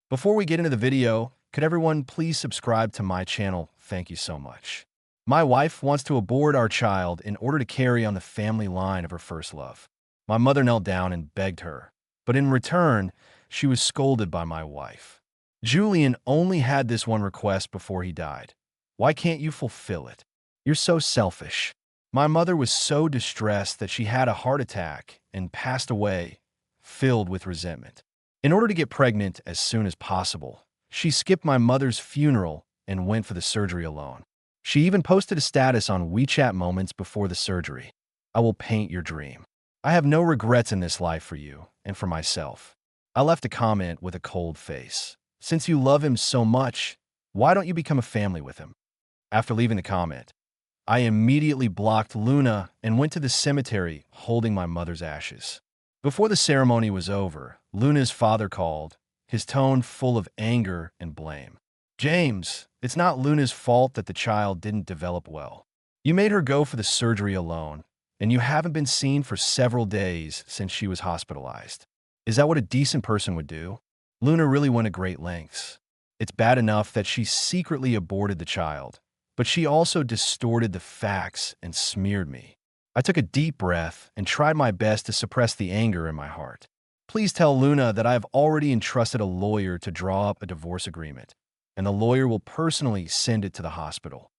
Before we get into the video, could everyone please subscribe to my channel? Thank you so much. My wife wants to abort our child in order to carry on the family line of her first love. My mother knelt down and begged her, but in return, she was scolded by my wife. Julian only had this one request before he died. Why can't you fulfill it? You're so selfish. My mother was so distressed that she had a heart attack and passed away, filled with resentment. In order to get pregnant as soon as possible, she skipped my mother's funeral and went for the surgery alone. She even posted a status on WeChat moments before the surgery. I will paint your dream. I have no regrets in this life for you and for myself. I left a comment with a cold face. Since you love him so much, why don't you become a family with him? After leaving the comment, I immediately blocked Luna and went to the cemetery holding my mother's ashes. Before the ceremony was over, Luna's father called, his tone full of anger and blame. James, it's not Luna's fault that the child didn't develop well. You made her go for the surgery alone, and you haven't been seen for several days since she was hospitalized. Is that what a decent person would do? Luna really went to great lengths. It's bad enough that she secretly aborted the child, but she also distorted the facts and smeared me. I took a deep breath and tried my best to suppress the anger in my heart. Please tell Luna that I have already entrusted a lawyer to draw up a divorce agreement, and the lawyer will personally send it to the hospital.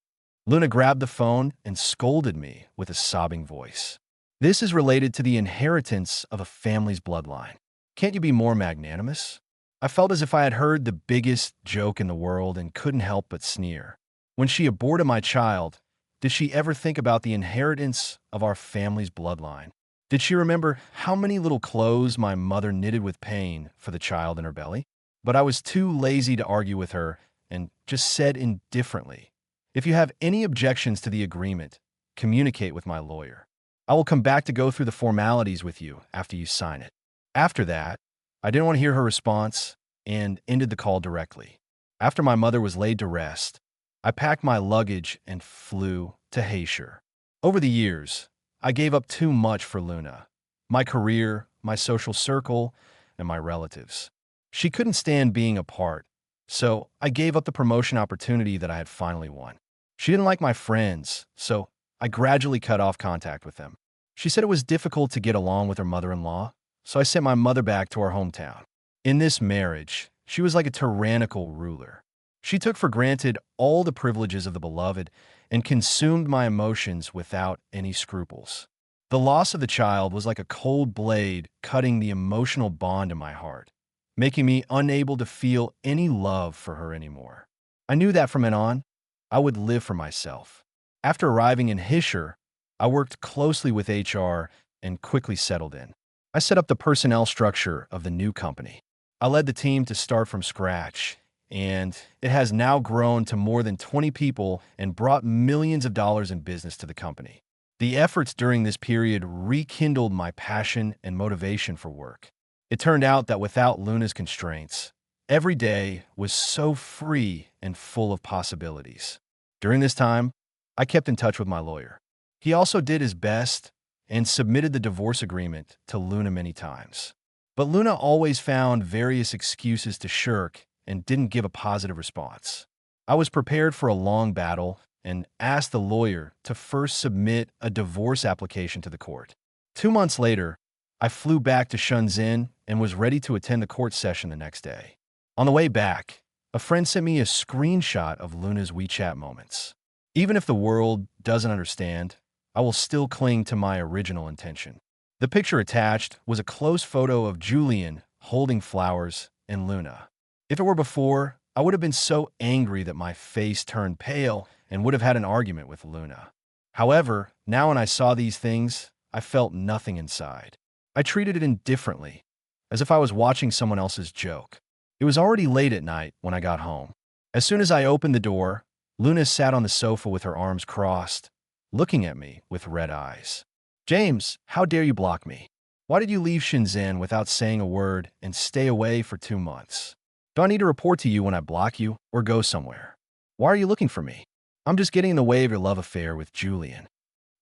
Luna grabbed the phone and scolded me with a sobbing voice. This is related to the inheritance of a family's bloodline. Can't you be more magnanimous? I felt as if I had heard the biggest joke in the world and couldn't help but sneer. When she aborted my child, did she ever think about the inheritance of our family's bloodline? Did she remember how many little clothes my mother knitted with pain for the child in her belly? But I was too lazy to argue with her and just said indifferently, if you have any objections to the agreement, communicate with my lawyer. I will come back to go through the formalities with you after you sign it. After that, I didn't want to hear her response and ended the call directly. After my mother was laid to rest, I packed my luggage and flew to Haysher. Over the years, I gave up too much for Luna, my career, my social circle, and my relatives. She couldn't stand being apart, so I gave up the promotion opportunity that I had finally won. She didn't like my friends, so I gradually cut off contact with them. She said it was difficult to get along with her mother-in-law, so I sent my mother back to our hometown. In this marriage, she was like a tyrannical ruler. She took for granted all the privileges of the beloved and consumed my emotions without any scruples. The loss of the child was like a cold blade cutting the emotional bond in my heart, making me unable to feel any love for her anymore. I knew that from then on, I would live for myself. After arriving in Hisher, I worked closely with HR and quickly settled in. I set up the personnel structure of the new company. I led the team to start from scratch, and it has now grown to more than 20 people and brought millions of dollars in business to the company. The efforts during this period rekindled my passion and motivation for work. It turned out that without Luna's constraints, every day was so free and full of possibilities. During this time, I kept in touch with my lawyer. He also did his best and submitted the divorce agreement to Luna many times. But Luna always found various excuses to shirk and didn't give a positive response. I was prepared for a long battle and asked the lawyer to first submit a divorce application to the court. 2 months later, I flew back to Shenzhen and was ready to attend the court session the next day. On the way back, a friend sent me a screenshot of Luna's WeChat moments. Even if the world doesn't understand, I will still cling to my original intention. The picture attached was a close photo of Julian holding flowers and Luna. If it were before, I would have been so angry that my face turned pale and would have had an argument with Luna. However, now when I saw these things, I felt nothing inside. I treated it indifferently, as if I was watching someone else's joke. It was already late at night when I got home. As soon as I opened the door, Luna sat on the sofa with her arms crossed, looking at me with red eyes. James, how dare you block me? Why did you leave Shenzhen without saying a word and stay away for 2 months? Do I need to report to you when I block you or go somewhere? Why are you looking for me? I'm just getting in the way of your love affair with Julian.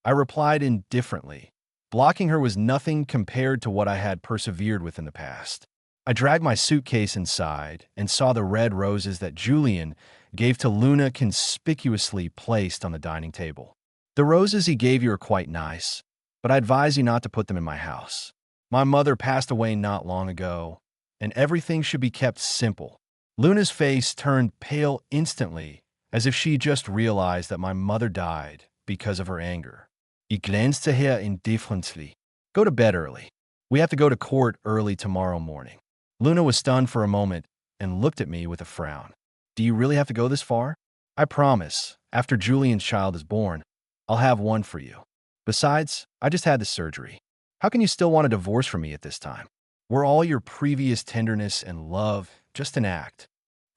I replied indifferently. Blocking her was nothing compared to what I had persevered with in the past. I dragged my suitcase inside and saw the red roses that Julian gave to Luna conspicuously placed on the dining table. The roses he gave you are quite nice, but I advise you not to put them in my house. My mother passed away not long ago, and everything should be kept simple. Luna's face turned pale instantly, as if she just realized that my mother died because of her anger. Ich glänzte her indifferently. Go to bed early. We have to go to court early tomorrow morning. Luna was stunned for a moment and looked at me with a frown. Do you really have to go this far? I promise, after Julian's child is born, I'll have one for you. Besides, I just had the surgery. How can you still want a divorce from me at this time? Were all your previous tenderness and love just an act?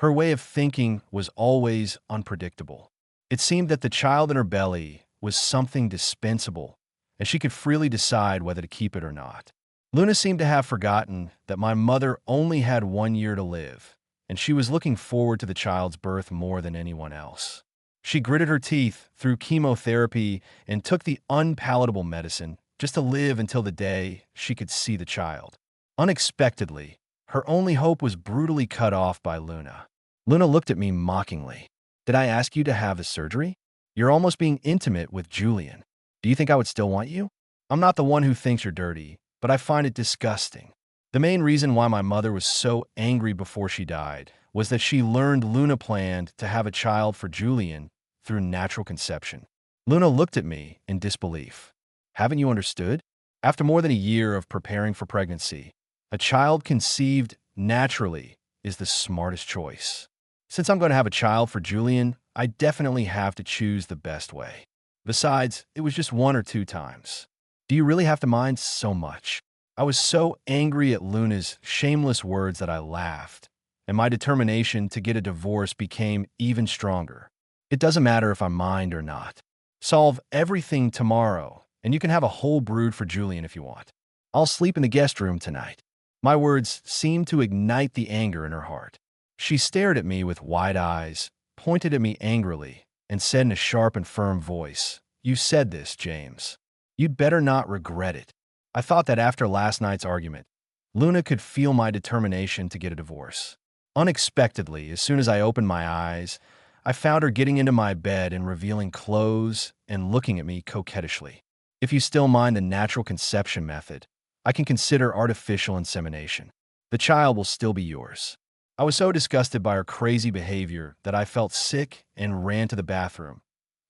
Her way of thinking was always unpredictable. It seemed that the child in her belly was something dispensable, and she could freely decide whether to keep it or not. Luna seemed to have forgotten that my mother only had 1 year to live, and she was looking forward to the child's birth more than anyone else. She gritted her teeth through chemotherapy and took the unpalatable medicine just to live until the day she could see the child. Unexpectedly, her only hope was brutally cut off by Luna. Luna looked at me mockingly. Did I ask you to have the surgery? You're almost being intimate with Julian. Do you think I would still want you? I'm not the one who thinks you're dirty, but I find it disgusting. The main reason why my mother was so angry before she died was that she learned Luna planned to have a child for Julian through natural conception. Luna looked at me in disbelief. Haven't you understood? After more than a year of preparing for pregnancy, a child conceived naturally is the smartest choice. Since I'm going to have a child for Julian, I definitely have to choose the best way. Besides, it was just 1 or 2 times. Do you really have to mind so much? I was so angry at Luna's shameless words that I laughed, and my determination to get a divorce became even stronger. It doesn't matter if I mind or not. Solve everything tomorrow, and you can have a whole brood for Julian if you want. I'll sleep in the guest room tonight. My words seemed to ignite the anger in her heart. She stared at me with wide eyes, pointed at me angrily, and said in a sharp and firm voice, "You said this, James. You'd better not regret it." I thought that after last night's argument, Luna could feel my determination to get a divorce. Unexpectedly, as soon as I opened my eyes, I found her getting into my bed and revealing clothes and looking at me coquettishly. If you still mind the natural conception method, I can consider artificial insemination. The child will still be yours. I was so disgusted by her crazy behavior that I felt sick and ran to the bathroom,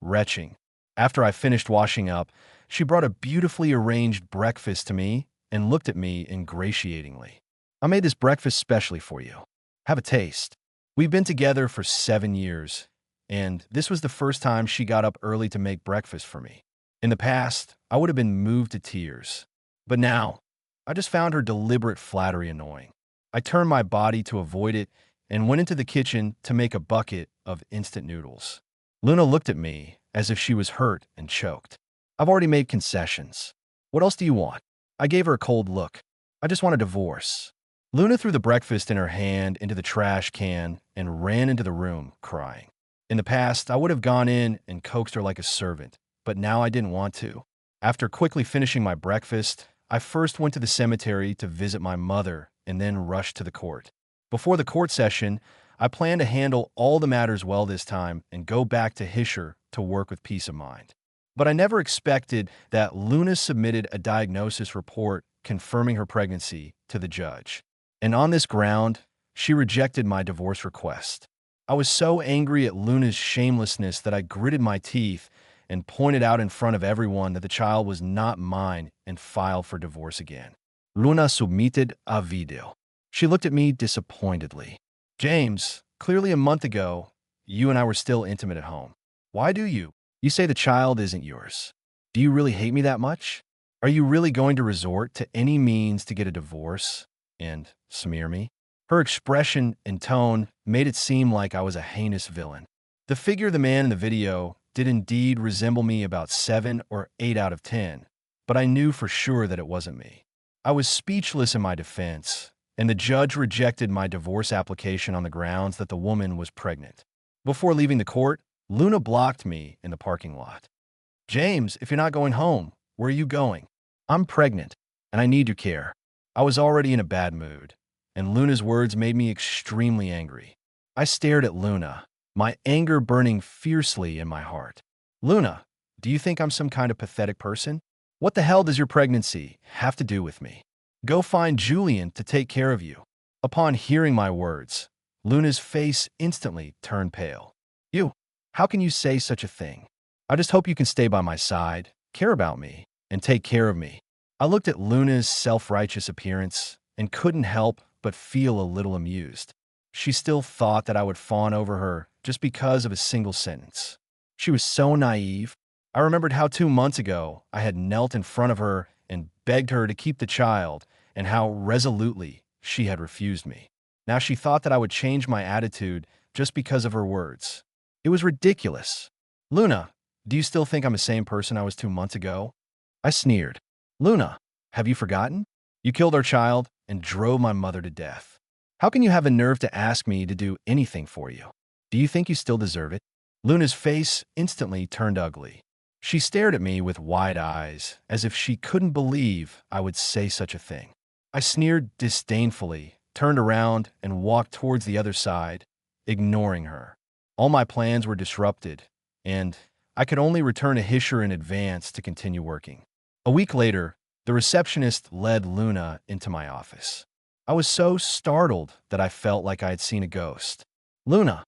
retching. After I finished washing up, she brought a beautifully arranged breakfast to me and looked at me ingratiatingly. I made this breakfast specially for you. Have a taste. We've been together for 7 years, and this was the first time she got up early to make breakfast for me. In the past, I would have been moved to tears. But now, I just found her deliberate flattery annoying. I turned my body to avoid it and went into the kitchen to make a bucket of instant noodles. Luna looked at me as if she was hurt and choked. I've already made concessions. What else do you want? I gave her a cold look. I just want a divorce. Luna threw the breakfast in her hand into the trash can and ran into the room, crying. In the past, I would have gone in and coaxed her like a servant, but now I didn't want to. After quickly finishing my breakfast, I first went to the cemetery to visit my mother and then rushed to the court. Before the court session, I planned to handle all the matters well this time and go back to Hischer to work with peace of mind. But I never expected that Luna submitted a diagnosis report confirming her pregnancy to the judge. And on this ground, she rejected my divorce request. I was so angry at Luna's shamelessness that I gritted my teeth and pointed out in front of everyone that the child was not mine and filed for divorce again. Luna submitted a video. She looked at me disappointedly. James, clearly a month ago, you and I were still intimate at home. Why do you? You say the child isn't yours. Do you really hate me that much? Are you really going to resort to any means to get a divorce and smear me? Her expression and tone made it seem like I was a heinous villain. The figure of the man in the video did indeed resemble me about 7 or 8 out of 10, but I knew for sure that it wasn't me. I was speechless in my defense, and the judge rejected my divorce application on the grounds that the woman was pregnant. Before leaving the court, Luna blocked me in the parking lot. James, if you're not going home, where are you going? I'm pregnant, and I need your care. I was already in a bad mood, and Luna's words made me extremely angry. I stared at Luna, my anger burning fiercely in my heart. Luna, do you think I'm some kind of pathetic person? What the hell does your pregnancy have to do with me? Go find Julian to take care of you. Upon hearing my words, Luna's face instantly turned pale. You, how can you say such a thing? I just hope you can stay by my side, care about me, and take care of me. I looked at Luna's self-righteous appearance and couldn't help but feel a little amused. She still thought that I would fawn over her just because of a single sentence. She was so naive. I remembered how 2 months ago I had knelt in front of her and begged her to keep the child, and how resolutely she had refused me. Now she thought that I would change my attitude just because of her words. It was ridiculous. Luna, do you still think I'm the same person I was 2 months ago? I sneered. Luna, have you forgotten? You killed our child and drove my mother to death. How can you have the nerve to ask me to do anything for you? Do you think you still deserve it? Luna's face instantly turned ugly. She stared at me with wide eyes, as if she couldn't believe I would say such a thing. I sneered disdainfully, turned around, and walked towards the other side, ignoring her. All my plans were disrupted, and I could only return a hisher in advance to continue working. A week later, the receptionist led Luna into my office. I was so startled that I felt like I had seen a ghost. Luna,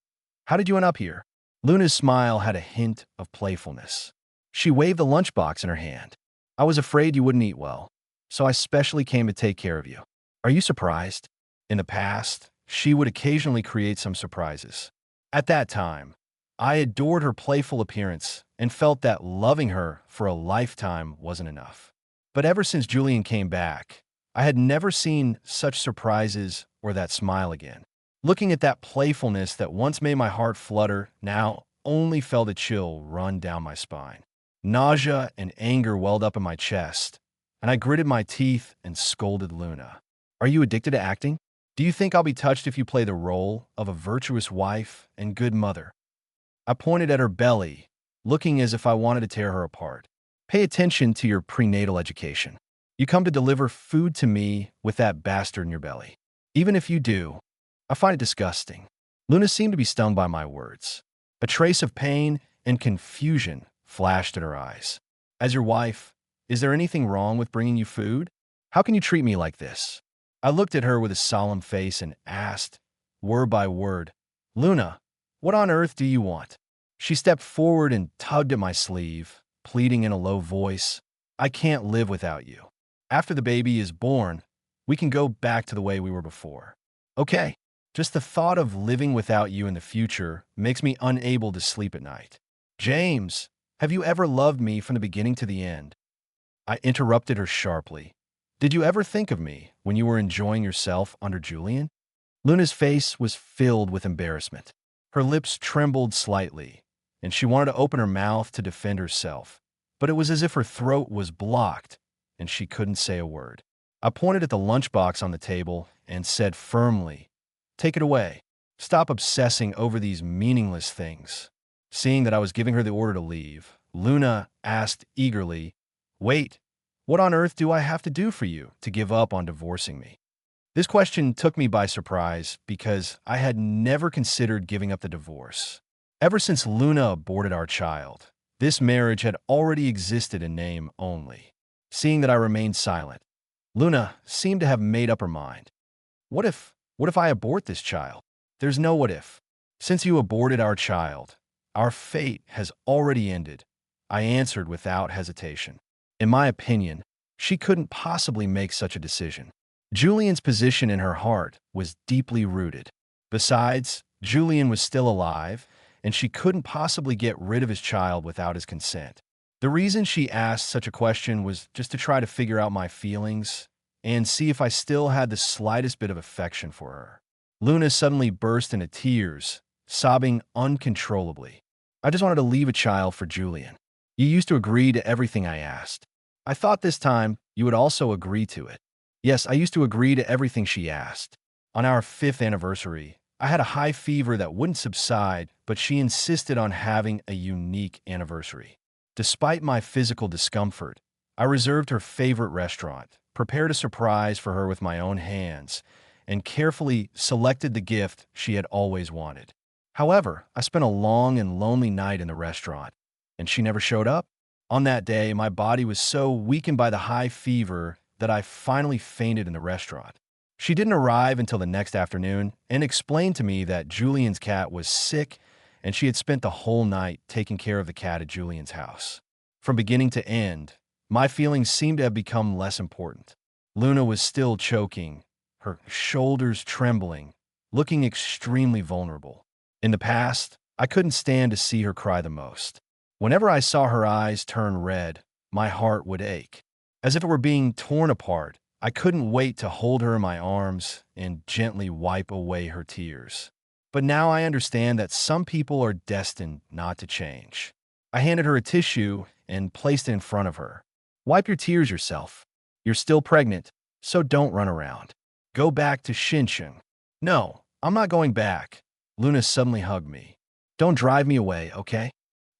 how did you end up here? Luna's smile had a hint of playfulness. She waved the lunchbox in her hand. I was afraid you wouldn't eat well, so I specially came to take care of you. Are you surprised? In the past, she would occasionally create some surprises. At that time, I adored her playful appearance and felt that loving her for a lifetime wasn't enough. But ever since Julian came back, I had never seen such surprises or that smile again. Looking at that playfulness that once made my heart flutter now only felt a chill run down my spine. Nausea and anger welled up in my chest, and I gritted my teeth and scolded Luna. Are you addicted to acting? Do you think I'll be touched if you play the role of a virtuous wife and good mother? I pointed at her belly, looking as if I wanted to tear her apart. Pay attention to your prenatal education. You come to deliver food to me with that bastard in your belly. Even if you do, I find it disgusting. Luna seemed to be stung by my words. A trace of pain and confusion flashed in her eyes. As your wife, is there anything wrong with bringing you food? How can you treat me like this? I looked at her with a solemn face and asked, word by word, Luna, what on earth do you want? She stepped forward and tugged at my sleeve, pleading in a low voice, I can't live without you. After the baby is born, we can go back to the way we were before. Okay, just the thought of living without you in the future makes me unable to sleep at night. James, have you ever loved me from the beginning to the end? I interrupted her sharply. Did you ever think of me when you were enjoying yourself under Julian? Luna's face was filled with embarrassment. Her lips trembled slightly, and she wanted to open her mouth to defend herself, but it was as if her throat was blocked, and she couldn't say a word. I pointed at the lunchbox on the table and said firmly, Take it away. Stop obsessing over these meaningless things. Seeing that I was giving her the order to leave, Luna asked eagerly, Wait, what on earth do I have to do for you to give up on divorcing me? This question took me by surprise because I had never considered giving up the divorce. Ever since Luna aborted our child, this marriage had already existed in name only. Seeing that I remained silent, Luna seemed to have made up her mind. What if I abort this child? There's no what if. Since you aborted our child, our fate has already ended, I answered without hesitation. In my opinion, she couldn't possibly make such a decision. Julian's position in her heart was deeply rooted. Besides, Julian was still alive, and she couldn't possibly get rid of his child without his consent. The reason she asked such a question was just to try to figure out my feelings and see if I still had the slightest bit of affection for her. Luna suddenly burst into tears, sobbing uncontrollably. I just wanted to leave a child for Julian. You used to agree to everything I asked. I thought this time you would also agree to it. Yes, I used to agree to everything she asked. On our 5th anniversary, I had a high fever that wouldn't subside, but she insisted on having a unique anniversary. Despite my physical discomfort, I reserved her favorite restaurant, prepared a surprise for her with my own hands, and carefully selected the gift she had always wanted. However, I spent a long and lonely night in the restaurant, and she never showed up. On that day, my body was so weakened by the high fever that I finally fainted in the restaurant. She didn't arrive until the next afternoon and explained to me that Julian's cat was sick and she had spent the whole night taking care of the cat at Julian's house. From beginning to end, my feelings seemed to have become less important. Luna was still choking, her shoulders trembling, looking extremely vulnerable. In the past, I couldn't stand to see her cry the most. Whenever I saw her eyes turn red, my heart would ache. As if it were being torn apart, I couldn't wait to hold her in my arms and gently wipe away her tears. But now I understand that some people are destined not to change. I handed her a tissue and placed it in front of her. Wipe your tears yourself. You're still pregnant, so don't run around. Go back to Xinjiang. No, I'm not going back. Luna suddenly hugged me. Don't drive me away, okay?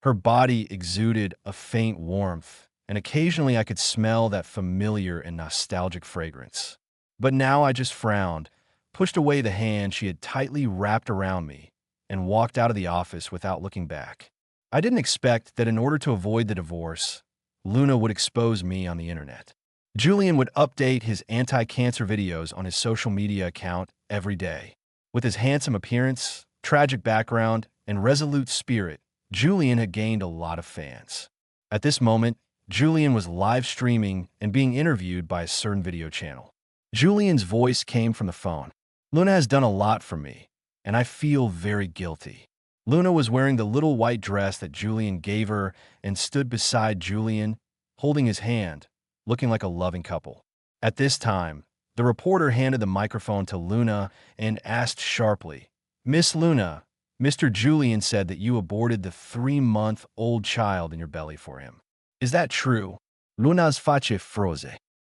Her body exuded a faint warmth, and occasionally I could smell that familiar and nostalgic fragrance. But now I just frowned, pushed away the hand she had tightly wrapped around me, and walked out of the office without looking back. I didn't expect that in order to avoid the divorce, Luna would expose me on the internet. Julian would update his anti-cancer videos on his social media account every day. With his handsome appearance, tragic background, and resolute spirit, Julian had gained a lot of fans. At this moment, Julian was live streaming and being interviewed by a certain video channel. Julian's voice came from the phone. Luna has done a lot for me, and I feel very guilty. Luna was wearing the little white dress that Julian gave her and stood beside Julian, holding his hand, looking like a loving couple. At this time, the reporter handed the microphone to Luna and asked sharply, "Miss Luna, Mr. Julian said that you aborted the 3-month-old child in your belly for him. Is that true?" Luna's face froze.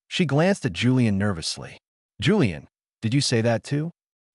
She glanced at Julian nervously. "Julian, did you say that too?"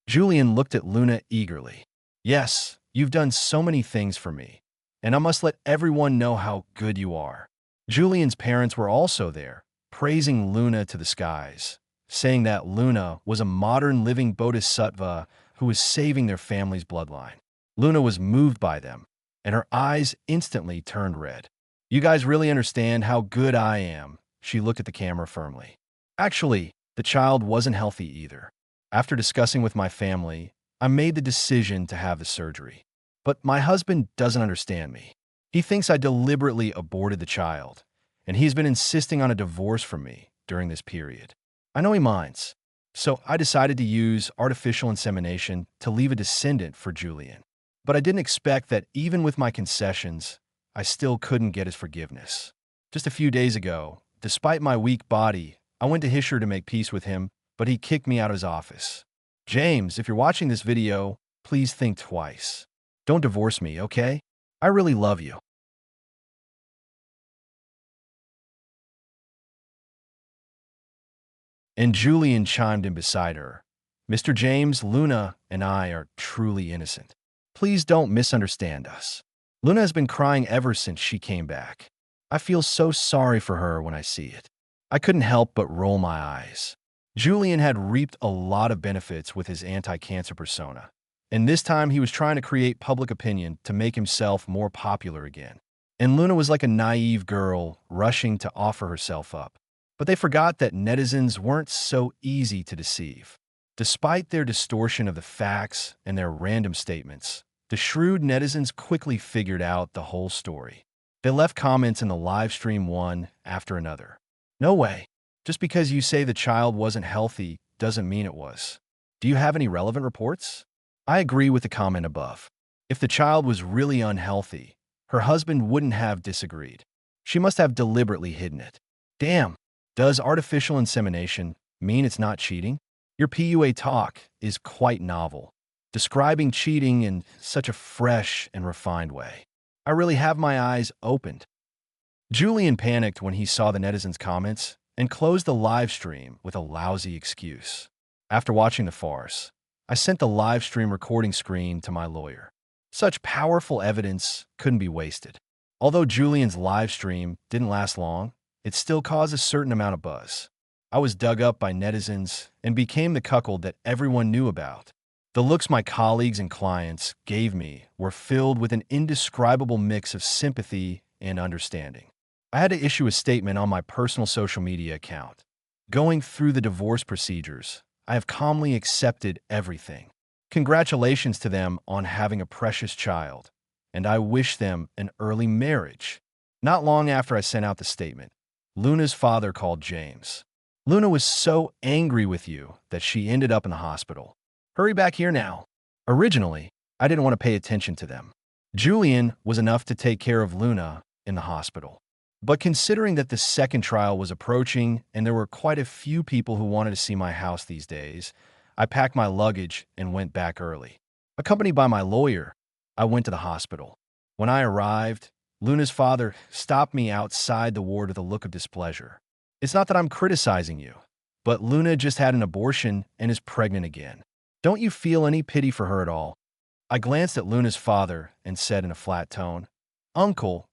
Julian looked at Luna eagerly. "Yes, you've done so many things for me, and I must let everyone know how good you are." Julian's parents were also there, praising Luna to the skies, saying that Luna was a modern living bodhisattva who was saving their family's bloodline. Luna was moved by them, and her eyes instantly turned red. "You guys really understand how good I am," she looked at the camera firmly. "Actually, the child wasn't healthy either. After discussing with my family, I made the decision to have the surgery. But my husband doesn't understand me. He thinks I deliberately aborted the child, and he's been insisting on a divorce from me during this period. I know he minds, so I decided to use artificial insemination to leave a descendant for Julian. But I didn't expect that even with my concessions, I still couldn't get his forgiveness. Just a few days ago, despite my weak body, I went to Hisher to make peace with him, but he kicked me out of his office. James, if you're watching this video, please think twice. Don't divorce me, okay? I really love you." And Julian chimed in beside her. "Mr. James, Luna and I are truly innocent. Please don't misunderstand us. Luna has been crying ever since she came back. I feel so sorry for her when I see it." I couldn't help but roll my eyes. Julian had reaped a lot of benefits with his anti-cancer persona, and this time he was trying to create public opinion to make himself more popular again. And Luna was like a naive girl rushing to offer herself up. But they forgot that netizens weren't so easy to deceive. Despite their distortion of the facts and their random statements, the shrewd netizens quickly figured out the whole story. They left comments in the live stream one after another. "No way. Just because you say the child wasn't healthy doesn't mean it was. Do you have any relevant reports?" I agree with the comment above. If the child was really unhealthy, her husband wouldn't have disagreed. She must have deliberately hidden it. Damn, does artificial insemination mean it's not cheating? Your PUA talk is quite novel, describing cheating in such a fresh and refined way. I really have my eyes opened. Julian panicked when he saw the netizens' comments and closed the live stream with a lousy excuse. After watching the farce, I sent the live stream recording screen to my lawyer. Such powerful evidence couldn't be wasted. Although Julian's live stream didn't last long, it still caused a certain amount of buzz. I was dug up by netizens and became the cuckold that everyone knew about. The looks my colleagues and clients gave me were filled with an indescribable mix of sympathy and understanding. I had to issue a statement on my personal social media account. Going through the divorce procedures, I have calmly accepted everything. Congratulations to them on having a precious child, and I wish them an early marriage. Not long after I sent out the statement, Luna's father called James. Luna was so angry with you that she ended up in the hospital. Hurry back here now. Originally, I didn't want to pay attention to them. Julian was enough to take care of Luna in the hospital. But considering that the second trial was approaching and there were quite a few people who wanted to see my house these days, I packed my luggage and went back early. Accompanied by my lawyer, I went to the hospital. When I arrived, Luna's father stopped me outside the ward with a look of displeasure. It's not that I'm criticizing you, but Luna just had an abortion and is pregnant again. Don't you feel any pity for her at all? I glanced at Luna's father and said in a flat tone, Uncle,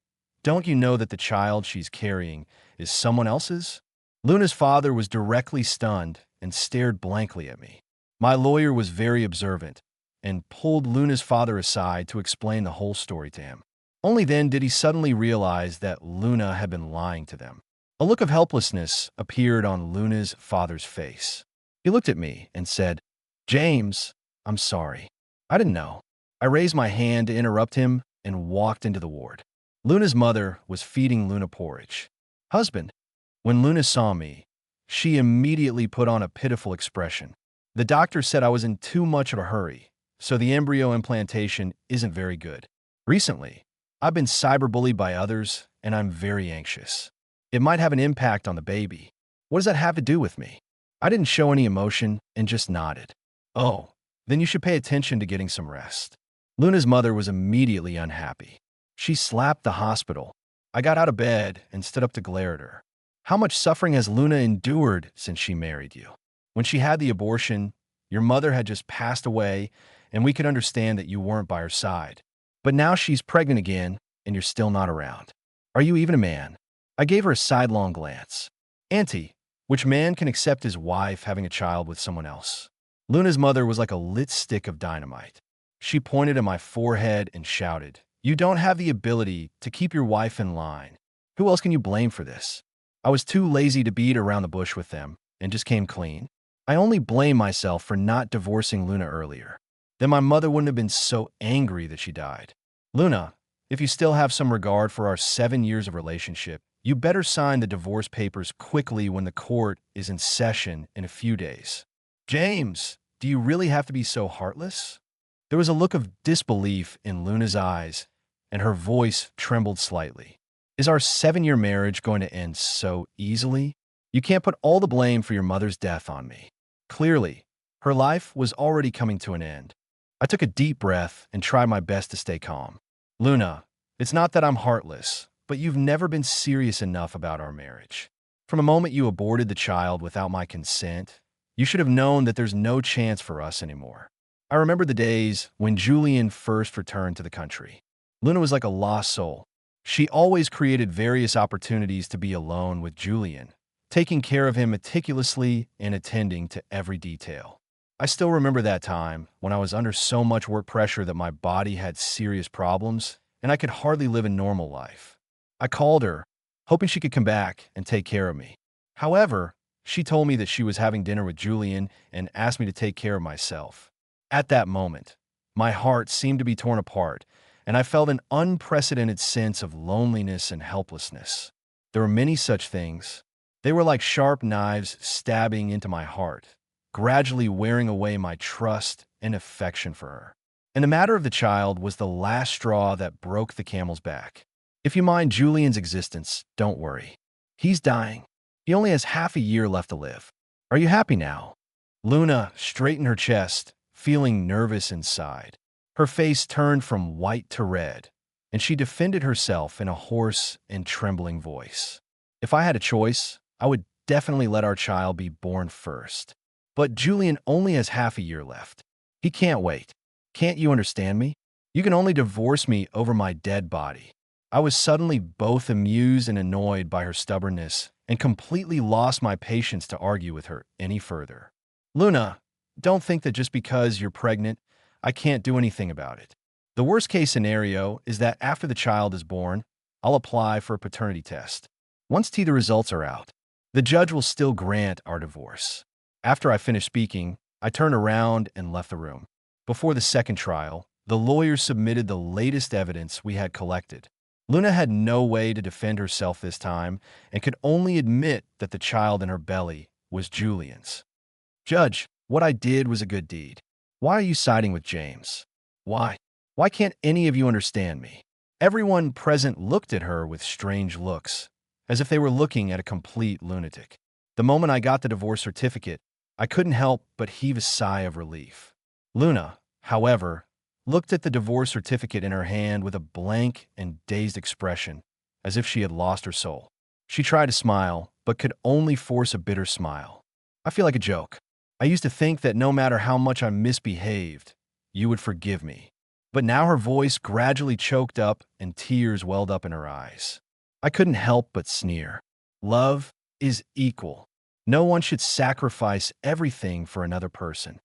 don't you know that the child she's carrying is someone else's? Luna's father was directly stunned and stared blankly at me. My lawyer was very observant and pulled Luna's father aside to explain the whole story to him. Only then did he suddenly realize that Luna had been lying to them. A look of helplessness appeared on Luna's father's face. He looked at me and said, James, I'm sorry. I didn't know. I raised my hand to interrupt him and walked into the ward. Luna's mother was feeding Luna porridge. Husband. When Luna saw me, she immediately put on a pitiful expression. The doctor said I was in too much of a hurry, so the embryo implantation isn't very good. Recently, I've been cyberbullied by others, and I'm very anxious. It might have an impact on the baby. What does that have to do with me? I didn't show any emotion and just nodded. Oh, then you should pay attention to getting some rest. Luna's mother was immediately unhappy. She slapped the hospital. I got out of bed and stood up to glare at her. How much suffering has Luna endured since she married you? When she had the abortion, your mother had just passed away, and we could understand that you weren't by her side. But now she's pregnant again, and you're still not around. Are you even a man? I gave her a sidelong glance. Auntie, which man can accept his wife having a child with someone else? Luna's mother was like a lit stick of dynamite. She pointed at my forehead and shouted, You don't have the ability to keep your wife in line. Who else can you blame for this? I was too lazy to beat around the bush with them and just came clean. I only blame myself for not divorcing Luna earlier. Then my mother wouldn't have been so angry that she died. Luna, if you still have some regard for our 7 years of relationship, you better sign the divorce papers quickly when the court is in session in a few days. James, do you really have to be so heartless? There was a look of disbelief in Luna's eyes, and her voice trembled slightly. Is our 7-year marriage going to end so easily? You can't put all the blame for your mother's death on me. Clearly, her life was already coming to an end. I took a deep breath and tried my best to stay calm. Luna, it's not that I'm heartless, but you've never been serious enough about our marriage. From the moment you aborted the child without my consent, you should have known that there's no chance for us anymore. I remember the days when Julian first returned to the country. Luna was like a lost soul. She always created various opportunities to be alone with Julian, taking care of him meticulously and attending to every detail. I still remember that time when I was under so much work pressure that my body had serious problems and I could hardly live a normal life. I called her, hoping she could come back and take care of me. However, she told me that she was having dinner with Julian and asked me to take care of myself. At that moment, my heart seemed to be torn apart, and I felt an unprecedented sense of loneliness and helplessness. There were many such things. They were like sharp knives stabbing into my heart, gradually wearing away my trust and affection for her. And the matter of the child was the last straw that broke the camel's back. If you mind Julian's existence, don't worry. He's dying. He only has half a year left to live. Are you happy now? Luna straightened her chest, feeling nervous inside. Her face turned from white to red, and she defended herself in a hoarse and trembling voice. If I had a choice, I would definitely let our child be born first. But Julian only has half a year left. He can't wait. Can't you understand me? You can only divorce me over my dead body. I was suddenly both amused and annoyed by her stubbornness and completely lost my patience to argue with her any further. Luna, don't think that just because you're pregnant, I can't do anything about it. The worst case scenario is that after the child is born, I'll apply for a paternity test. Once the results are out, the judge will still grant our divorce. After I finished speaking, I turned around and left the room. Before the second trial, the lawyers submitted the latest evidence we had collected. Luna had no way to defend herself this time and could only admit that the child in her belly was Julian's. Judge, what I did was a good deed. Why are you siding with James? Why? Why can't any of you understand me? Everyone present looked at her with strange looks, as if they were looking at a complete lunatic. The moment I got the divorce certificate, I couldn't help but heave a sigh of relief. Luna, however, looked at the divorce certificate in her hand with a blank and dazed expression, as if she had lost her soul. She tried to smile, but could only force a bitter smile. I feel like a joke. I used to think that no matter how much I misbehaved, you would forgive me. But now her voice gradually choked up and tears welled up in her eyes. I couldn't help but sneer. Love is equal. No one should sacrifice everything for another person.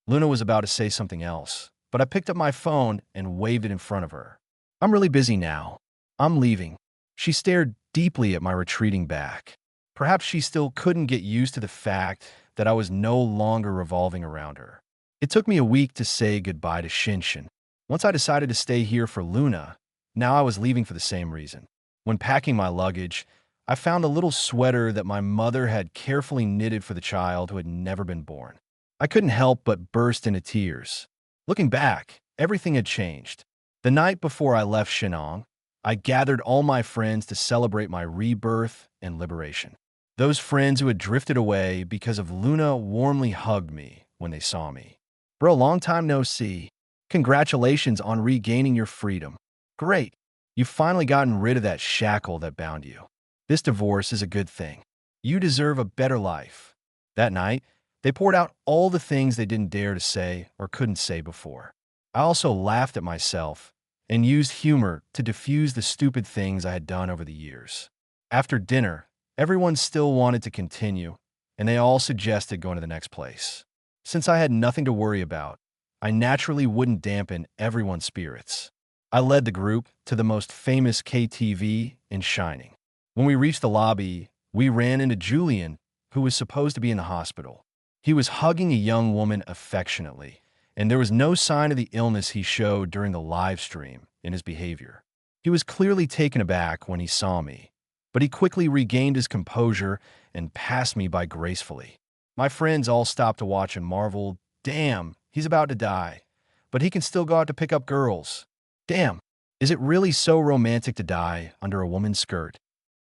Luna was about to say something else, but I picked up my phone and waved it in front of her. I'm really busy now. I'm leaving. She stared deeply at my retreating back. Perhaps she still couldn't get used to the fact that I was no longer revolving around her. It took me a week to say goodbye to Shinshin. Once I decided to stay here for Luna, now I was leaving for the same reason. When packing my luggage, I found a little sweater that my mother had carefully knitted for the child who had never been born. I couldn't help but burst into tears. Looking back, everything had changed. The night before I left Shinong, I gathered all my friends to celebrate my rebirth and liberation. Those friends who had drifted away because of Luna warmly hugged me when they saw me. Bro, long time no see. Congratulations on regaining your freedom. Great. You've finally gotten rid of that shackle that bound you. This divorce is a good thing. You deserve a better life. That night, they poured out all the things they didn't dare to say or couldn't say before. I also laughed at myself and used humor to diffuse the stupid things I had done over the years. After dinner, everyone still wanted to continue, and they all suggested going to the next place. Since I had nothing to worry about, I naturally wouldn't dampen everyone's spirits. I led the group to the most famous KTV in Shining. When we reached the lobby, we ran into Julian, who was supposed to be in the hospital. He was hugging a young woman affectionately, and there was no sign of the illness he showed during the live stream in his behavior. He was clearly taken aback when he saw me, but he quickly regained his composure and passed me by gracefully. My friends all stopped to watch and marveled, "Damn, he's about to die, but he can still go out to pick up girls. Damn, is it really so romantic to die under a woman's skirt?"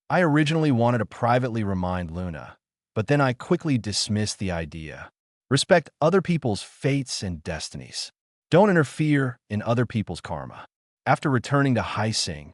I originally wanted to privately remind Luna, but then I quickly dismissed the idea. Respect other people's fates and destinies. Don't interfere in other people's karma. After returning to Haising,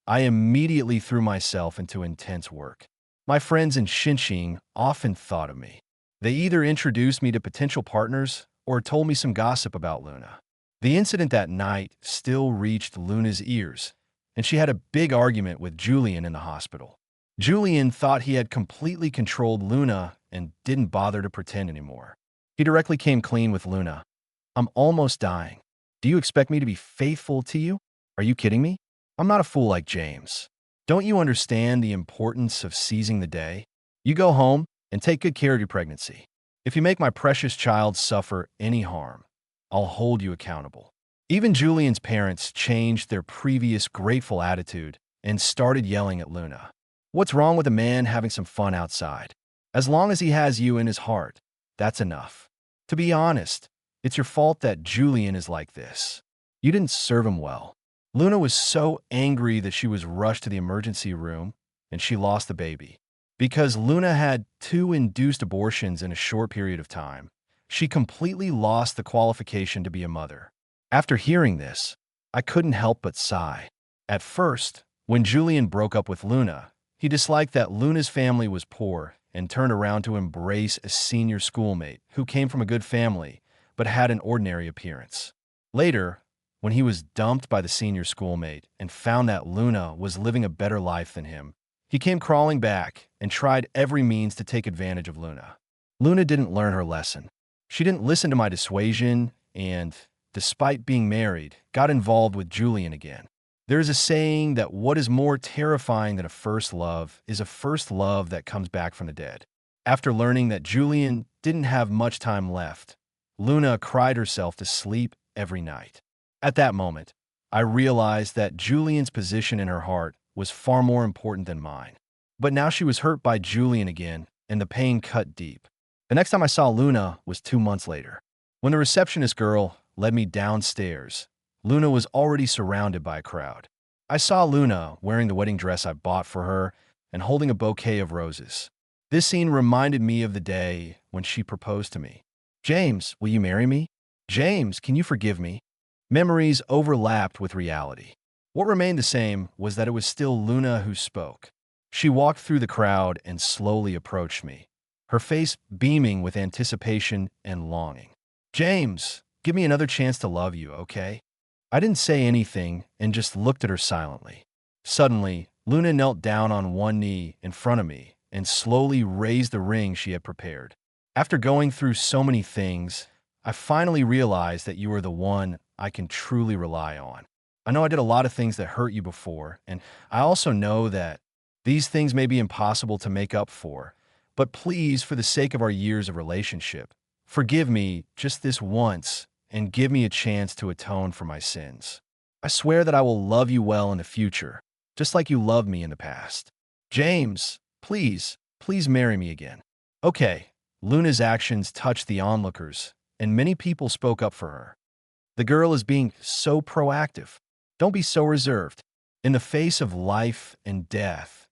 I immediately threw myself into intense work. My friends in Xinxing often thought of me. They either introduced me to potential partners or told me some gossip about Luna. The incident that night still reached Luna's ears, and she had a big argument with Julian in the hospital. Julian thought he had completely controlled Luna and didn't bother to pretend anymore. He directly came clean with Luna. "I'm almost dying. Do you expect me to be faithful to you? Are you kidding me? I'm not a fool like James. Don't you understand the importance of seizing the day? You go home and take good care of your pregnancy. If you make my precious child suffer any harm, I'll hold you accountable." Even Julian's parents changed their previous grateful attitude and started yelling at Luna. What's wrong with a man having some fun outside? As long as he has you in his heart, that's enough. To be honest, it's your fault that Julian is like this. You didn't serve him well. Luna was so angry that she was rushed to the emergency room and she lost the baby. Because Luna had 2 induced abortions in a short period of time, she completely lost the qualification to be a mother. After hearing this, I couldn't help but sigh. At first, when Julian broke up with Luna, he disliked that Luna's family was poor and turned around to embrace a senior schoolmate who came from a good family but had an ordinary appearance. Later, when he was dumped by the senior schoolmate and found that Luna was living a better life than him, He came crawling back and tried every means to take advantage of Luna. Luna didn't learn her lesson. She didn't listen to my dissuasion and, despite being married, got involved with Julian again. There is a saying that what is more terrifying than a first love is a first love that comes back from the dead. After learning that Julian didn't have much time left, Luna cried herself to sleep every night. At that moment, I realized that Julian's position in her heart was far more important than mine. But now she was hurt by Julian again, and the pain cut deep. The next time I saw Luna was 2 months later. When the receptionist girl led me downstairs, Luna was already surrounded by a crowd. I saw Luna wearing the wedding dress I bought for her and holding a bouquet of roses. This scene reminded me of the day when she proposed to me. "James, will you marry me? James, can you forgive me?" Memories overlapped with reality. What remained the same was that it was still Luna who spoke. She walked through the crowd and slowly approached me, her face beaming with anticipation and longing. "James, give me another chance to love you, okay?" I didn't say anything and just looked at her silently. Suddenly, Luna knelt down on one knee in front of me and slowly raised the ring she had prepared. "After going through so many things, I finally realized that you are the one I can truly rely on. I know I did a lot of things that hurt you before, and I also know that these things may be impossible to make up for, but please, for the sake of our years of relationship, forgive me just this once and give me a chance to atone for my sins. I swear that I will love you well in the future, just like you loved me in the past. James, please, please marry me again." Okay, Luna's actions touched the onlookers, and many people spoke up for her. The girl is being so proactive. Don't be so reserved. In the face of life and death,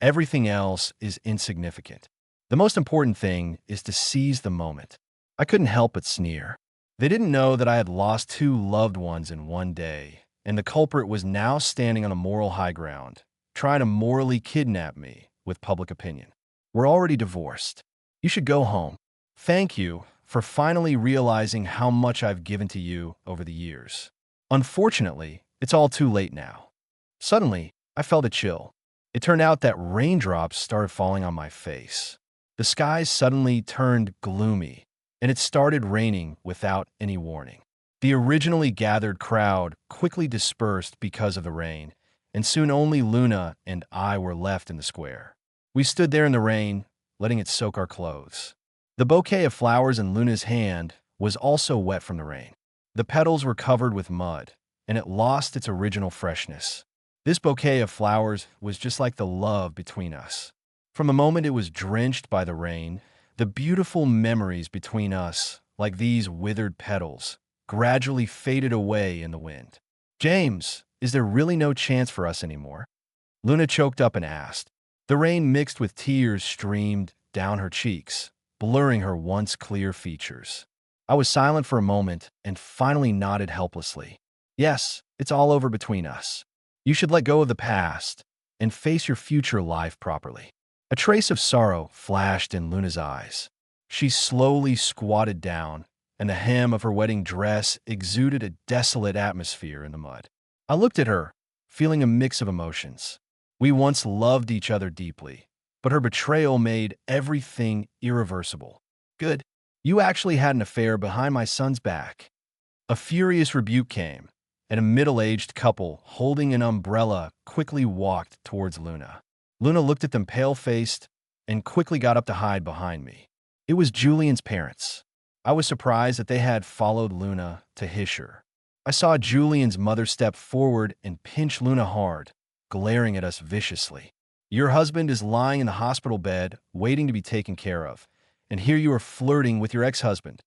everything else is insignificant. The most important thing is to seize the moment. I couldn't help but sneer. They didn't know that I had lost 2 loved ones in one day, and the culprit was now standing on a moral high ground, trying to morally kidnap me with public opinion. "We're already divorced. You should go home. Thank you for finally realizing how much I've given to you over the years. Unfortunately, it's all too late now." Suddenly, I felt a chill. It turned out that raindrops started falling on my face. The sky suddenly turned gloomy, and it started raining without any warning. The originally gathered crowd quickly dispersed because of the rain, and soon only Luna and I were left in the square. We stood there in the rain, letting it soak our clothes. The bouquet of flowers in Luna's hand was also wet from the rain. The petals were covered with mud, and it lost its original freshness. This bouquet of flowers was just like the love between us. From the moment it was drenched by the rain, the beautiful memories between us, like these withered petals, gradually faded away in the wind. "James, is there really no chance for us anymore?" Luna choked up and asked. The rain mixed with tears streamed down her cheeks, blurring her once clear features. I was silent for a moment and finally nodded helplessly. "Yes, it's all over between us. You should let go of the past and face your future life properly." A trace of sorrow flashed in Luna's eyes. She slowly squatted down, and the hem of her wedding dress exuded a desolate atmosphere in the mud. I looked at her, feeling a mix of emotions. We once loved each other deeply, but her betrayal made everything irreversible. "Good. You actually had an affair behind my son's back." A furious rebuke came, and a middle-aged couple holding an umbrella quickly walked towards Luna. Luna looked at them pale-faced and quickly got up to hide behind me. It was Julian's parents. I was surprised that they had followed Luna to Hischer. I saw Julian's mother step forward and pinch Luna hard, glaring at us viciously. "Your husband is lying in the hospital bed, waiting to be taken care of, and here you are flirting with your ex-husband."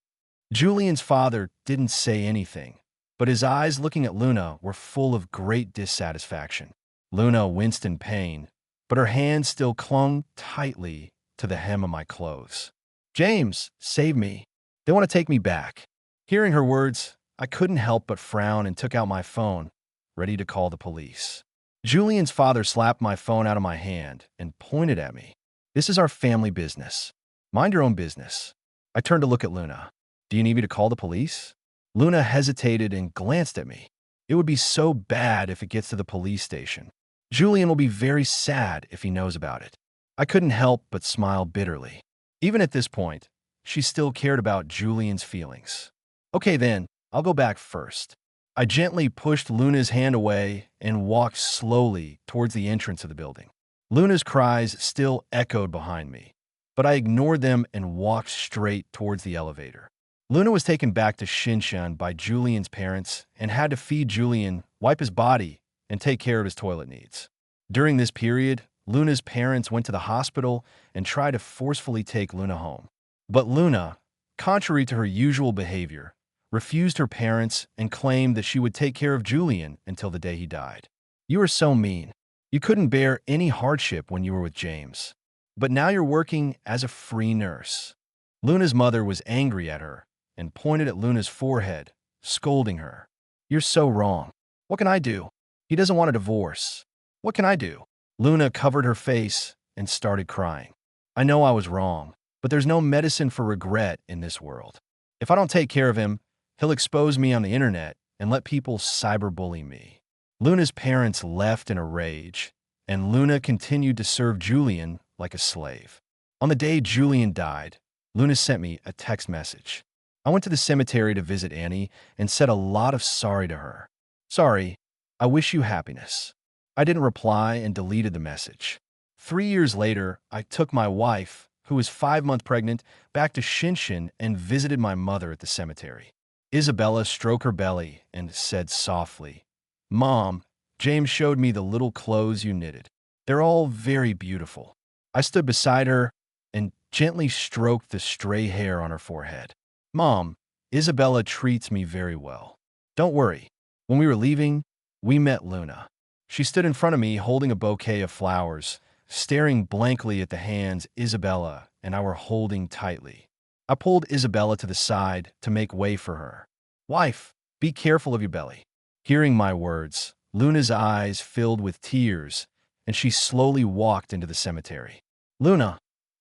Julian's father didn't say anything, but his eyes looking at Luna were full of great dissatisfaction. Luna winced in pain, but her hand still clung tightly to the hem of my clothes. "James, save me. They want to take me back." Hearing her words, I couldn't help but frown and took out my phone, ready to call the police. Julian's father slapped my phone out of my hand and pointed at me. "This is our family business. Mind your own business." I turned to look at Luna. "Do you need me to call the police?" Luna hesitated and glanced at me. "It would be so bad if it gets to the police station." Julian will be very sad if he knows about it. I couldn't help but smile bitterly. Even at this point, she still cared about Julian's feelings. Okay then, I'll go back first. I gently pushed Luna's hand away and walked slowly towards the entrance of the building. Luna's cries still echoed behind me, but I ignored them and walked straight towards the elevator. Luna was taken back to Shinshan by Julian's parents and had to feed Julian, wipe his body, and take care of his toilet needs. During this period, Luna's parents went to the hospital and tried to forcefully take Luna home. But Luna, contrary to her usual behavior, refused her parents and claimed that she would take care of Julian until the day he died. You are so mean. You couldn't bear any hardship when you were with James. But now you're working as a free nurse. Luna's mother was angry at her and pointed at Luna's forehead, scolding her. You're so wrong. What can I do? He doesn't want a divorce. What can I do? Luna covered her face and started crying. I know I was wrong, but there's no medicine for regret in this world. If I don't take care of him, he'll expose me on the internet and let people cyberbully me. Luna's parents left in a rage, and Luna continued to serve Julian like a slave. On the day Julian died, Luna sent me a text message. I went to the cemetery to visit Annie and said a lot of sorry to her. Sorry, I wish you happiness. I didn't reply and deleted the message. 3 years later, I took my wife, who was 5 months pregnant, back to Shinshin and visited my mother at the cemetery. Isabella stroked her belly and said softly, Mom, James showed me the little clothes you knitted. They're all very beautiful. I stood beside her and gently stroked the stray hair on her forehead. Mom, Isabella treats me very well. Don't worry. When we were leaving, we met Luna. She stood in front of me holding a bouquet of flowers, staring blankly at the hands Isabella and I were holding tightly. I pulled Isabella to the side to make way for her. Wife, be careful of your belly. Hearing my words, Luna's eyes filled with tears, and she slowly walked into the cemetery. Luna,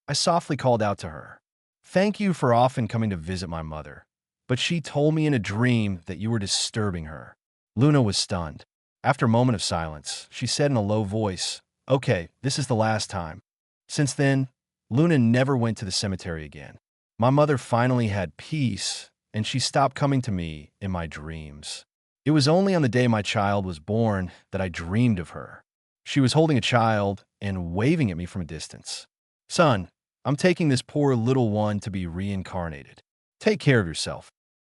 I softly called out to her. Thank you for often coming to visit my mother, but she told me in a dream that you were disturbing her. Luna was stunned. After a moment of silence, she said in a low voice, Okay, this is the last time. Since then, Luna never went to the cemetery again. My mother finally had peace, and she stopped coming to me in my dreams. It was only on the day my child was born that I dreamed of her. She was holding a child and waving at me from a distance. Son, I'm taking this poor little one to be reincarnated. Take care of yourself.